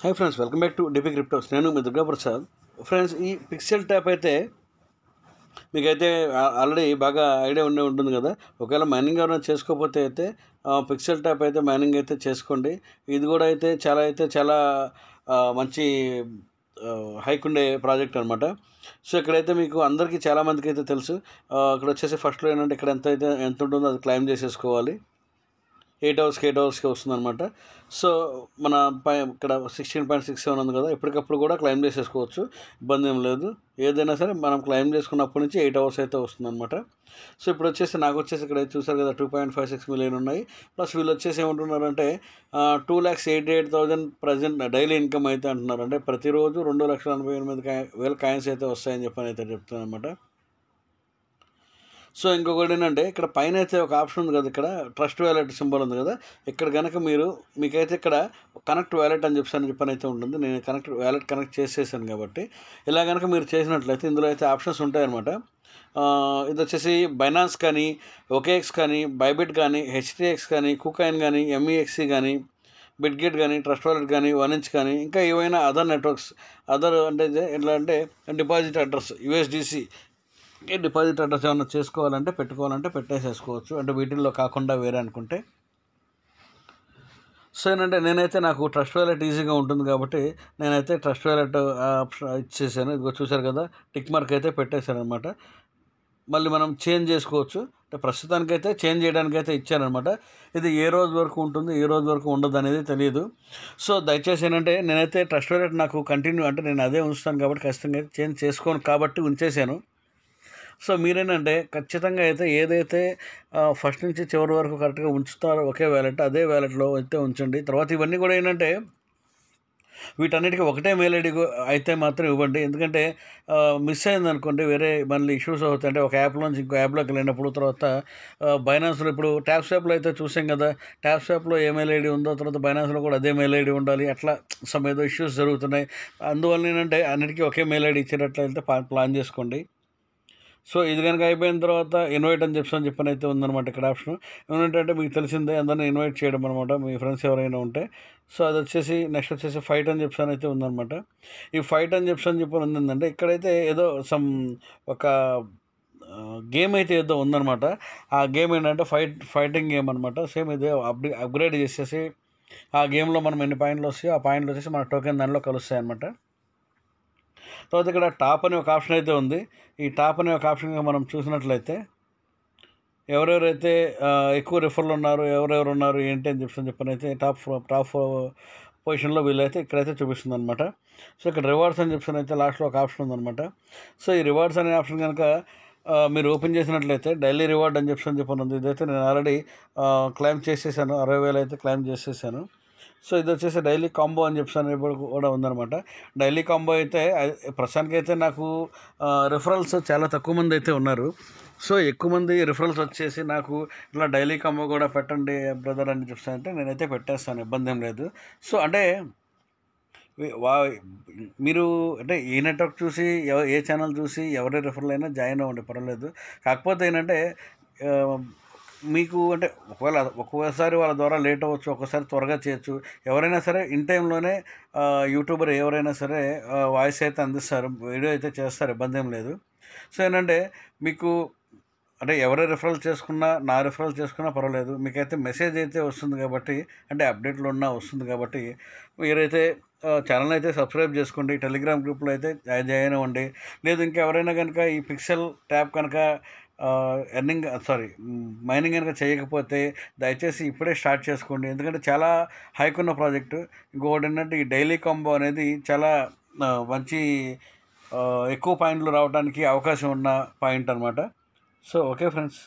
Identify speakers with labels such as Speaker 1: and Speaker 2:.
Speaker 1: Hi friends, welcome back to DP cryptos. నేను మీ Durga Prasad. Friends, ఈ pixel tap అయితే మీకైతే ఆల్రెడీ బాగా ఐడియా ఉంటుంది కదా. ఒకవేళ మైనింగ్ ఎవరైనా చేసుకోకపోతే అయితే పిక్సెల్ ట్యాప్ అయితే మైనింగ్ అయితే చేసుకోండి. ఇది కూడా అయితే చాలా మంచి హైక్ ఉండే ప్రాజెక్ట్ అనమాట. సో ఇక్కడైతే మీకు అందరికీ చాలామందికి అయితే తెలుసు. ఇక్కడ వచ్చేసి ఫస్ట్లో ఏంటంటే ఇక్కడ ఎంత ఉంటుందో అది క్లైమ్ చేసేసుకోవాలి. 8 అవర్స్కి వస్తుందన్నమాట. సో మన ఇక్కడ 16.67 ఉంది కదా, ఎప్పటికప్పుడు కూడా క్లైమ్ చేసేసుకోవచ్చు, ఇబ్బంది ఏం లేదు. ఏదైనా సరే మనం క్లైమ్ చేసుకున్నప్పటి నుంచి 8 అవర్స్ అయితే వస్తుందన్నమాట. సో ఇప్పుడు వచ్చేసి నాకు వచ్చేసి ఇక్కడ చూసారు కదా 2.56 మిలియన్ ఉన్నాయి. ప్లస్ వీళ్ళు వచ్చేసి ఏమంటున్నారంటే 2,88,000 ప్రజెంట్ డైలీ ఇన్కమ్ అయితే అంటున్నారు. అంటే ప్రతిరోజు 2,88,000 కాయిన్స్ అయితే వస్తాయని చెప్పని అయితే చెప్తున్నారు అనమాట. సో ఇంకొకటి ఏంటంటే ఇక్కడ పైన అయితే ఒక ఆప్షన్ ఉంది కదా, ఇక్కడ ట్రస్ట్ వ్యాలెట్ సింబల్ ఉంది కదా. ఇక్కడ కనుక మీకైతే ఇక్కడ కనెక్ట్ వ్యాలెట్ అని చెప్పని అయితే ఉంటుంది. నేను కనెక్ట్ చేసేసాను కాబట్టి ఇలా కనుక మీరు చేసినట్లయితే ఇందులో అయితే ఆప్షన్స్ ఉంటాయన్నమాట. ఇది వచ్చేసి బైనాన్స్ కానీ, ఓకేఎక్స్ కానీ, బైబిట్ కానీ, హెచ్టిఎక్స్ కానీ, కుకాయిన్ కానీ, ఎంఈఎక్సీ కానీ, బిట్గెట్ కానీ, ట్రస్ట్ వాలెట్ కానీ, 1inch కానీ, ఇంకా ఏవైనా అదర్ నెట్వర్క్స్ అంటే ఎట్లా అంటే deposit address USDC deposit address ఏమైనా పెట్టుకోవాలంటే పెట్టేసేసుకోవచ్చు. అంటే వీటిల్లో కాకుండా వేరే అనుకుంటే. సో ఏంటంటే నేనైతే నాకు ట్రస్ట్ వ్యాలెట్ ఈజీగా ఉంటుంది కాబట్టి నేనైతే ట్రస్ట్ వ్యాలెట్ ఇచ్చేసాను. ఇదిగో చూసారు కదా, టిక్ మార్క్ అయితే పెట్టేశాను అనమాట. మళ్ళీ మనం చేంజ్ చేసుకోవచ్చు. అంటే ప్రస్తుతానికైతే చేంజ్ చేయడానికైతే ఇచ్చానమాట. ఇది ఏ రోజు వరకు ఉంటుంది, ఏ రోజు వరకు ఉండదు అనేది తెలియదు. సో దయచేసి ఏంటంటే నేనైతే ట్రస్ట్ వ్యాలెట్ నాకు కంటిన్యూ అంటే నేను అదే ఉంచుతాను కాబట్టి ఖచ్చితంగా అయితే చేంజ్ చేసుకోను కాబట్టి ఉంచేసాను. సో మీరేంటంటే ఖచ్చితంగా అయితే ఏదైతే ఫస్ట్ నుంచి చివరి వరకు కరెక్ట్గా ఉంచుతారో ఒకే వ్యాలెట్, అదే వ్యాలెట్లో అయితే ఉంచండి. తర్వాత ఇవన్నీ కూడా ఏంటంటే వీటన్నిటికీ ఒకటే మెయిల్ ఐడి అయితే మాత్రం ఇవ్వండి. ఎందుకంటే మిస్ అయిందనుకోండి వేరే మళ్ళీ ఇష్యూస్ అవుతాయి. అంటే ఒక యాప్ నుంచి ఇంకో యాప్లోకి వెళ్ళినప్పుడు తర్వాత బైనాన్స్లో ఇప్పుడు ట్యాప్స్వాప్లో అయితే చూసాం కదా, ట్యాప్స్వాప్లో ఏ మెయిల్ ఐడి ఉందో తర్వాత బైనాన్స్లో కూడా అదే మెయిల్ ఐడి ఉండాలి. అట్లా ఏదో ఇష్యూస్ జరుగుతున్నాయి. అందువల్ల ఏంటంటే అన్నిటికీ ఒకే మెయిల్ ఐడి ఇచ్చేటట్లయితే ప్లాన్ చేసుకోండి. సో ఇది కనుక అయిపోయిన తర్వాత ఇన్వైట్ అని చెప్పని అయితే ఉందన్నమాట. ఇక్కడ ఆప్షన్ ఏమంటే మీకు తెలిసిందే, అందరినీ ఇన్వైట్ చేయడం అనమాట, మీ ఫ్రెండ్స్ ఎవరైనా ఉంటే. సో అది వచ్చేసి నెక్స్ట్ వచ్చేసి ఫైట్ అని అయితే ఉందన్నమాట. ఈ ఫైట్ అని చెప్పని ఉందంటే ఇక్కడైతే ఏదో ఒక గేమ్ అయితే ఏదో ఉందన్నమాట. ఆ గేమ్ ఏంటంటే ఫైటింగ్ గేమ్ అనమాట. సేమ్ ఇదే అప్గ్రేడ్ చేసేసి ఆ గేమ్లో మనం ఎన్ని పాయింట్లు వస్తాయో ఆ పాయింట్లు వచ్చేసి మన టోకెన్ దానిలో కలుస్తాయి అనమాట. తర్వాత ఇక్కడ టాప్ అనే ఒక ఆప్షన్ అయితే ఉంది. ఈ టాప్ అనే ఒక ఆప్షన్గా మనం చూసినట్లయితే ఎవరెవరైతే ఎక్కువ రిఫర్లు ఉన్నారు, ఎవరెవరు ఉన్నారు ఏంటి అని చెప్పని అయితే టాప్ పొజిషన్లో వీళ్ళైతే ఇక్కడైతే చూపిస్తుంది అనమాట. సో ఇక్కడ రివార్డ్స్ అని చెప్పని అయితే లాస్ట్లో ఒక ఆప్షన్ ఉందన్నమాట. సో ఈ రివార్డ్స్ అనే ఆప్షన్ కనుక మీరు ఓపెన్ చేసినట్లయితే డైలీ రివార్డ్ అని చెప్పని ఉంది. ఇదైతే నేను ఆల్రెడీ క్లైమ్ చేసేసాను, 60,000 అయితే క్లైమ్ చేసేసాను. సో ఇది వచ్చేసి డైలీ కాంబో అని చెప్పి కూడా ఉందన్నమాట. డైలీ కాంబో అయితే ప్రస్తుతానికి అయితే నాకు రిఫరల్స్ చాలా తక్కువ మంది అయితే ఉన్నారు. సో ఎక్కువ మంది రిఫరల్స్ వచ్చేసి నాకు ఇట్లా డైలీ కాంబో కూడా పెట్టండి బ్రదర్ అని చెప్తానంటే నేనైతే పెట్టేస్తాను, ఇబ్బంది ఏం లేదు. సో అంటే మీరు అంటే ఏ నెట్వర్క్ చూసి ఏ ఛానల్ చూసి ఎవరి రిఫరల్ అయినా జాయిన్ అవ్వండి, పర్వాలేదు. కాకపోతే ఏంటంటే మీకు అంటే ఒక్కోసారి వాళ్ళ ద్వారా లేట్ అవ్వచ్చు, ఒక్కోసారి త్వరగా చేయొచ్చు. ఎవరైనా సరే ఇన్ టైంలోనే యూట్యూబర్ ఎవరైనా సరే వాయిస్ అయితే అందిస్తారు, వీడియో అయితే చేస్తారు, ఇబ్బంది ఏం లేదు. సో ఏంటంటే మీకు అంటే ఎవరే రిఫరల్ చేసుకున్నా, నా రిఫరల్ చేసుకున్నా పర్వాలేదు, మీకైతే మెసేజ్ అయితే వస్తుంది కాబట్టి, అంటే అప్డేట్లు ఉన్నా వస్తుంది కాబట్టి మీరైతే ఛానల్ అయితే సబ్స్క్రైబ్ చేసుకోండి. టెలిగ్రామ్ గ్రూప్లో అయితే జాయిన్ అవ్వండి. లేదు ఇంకా ఎవరైనా కనుక ఈ పిక్సెల్ ట్యాప్ కనుక మైనింగ్ కనుక చేయకపోతే దయచేసి ఇప్పుడే స్టార్ట్ చేసుకోండి. ఎందుకంటే చాలా హైక్ ఉన్న ప్రాజెక్టు. ఇంకొకటి ఏంటంటే ఈ డైలీ కాంబో అనేది చాలా మంచి ఎక్కువ పాయింట్లు రావడానికి అవకాశం ఉన్న పాయింట్ అనమాట. So okay friends.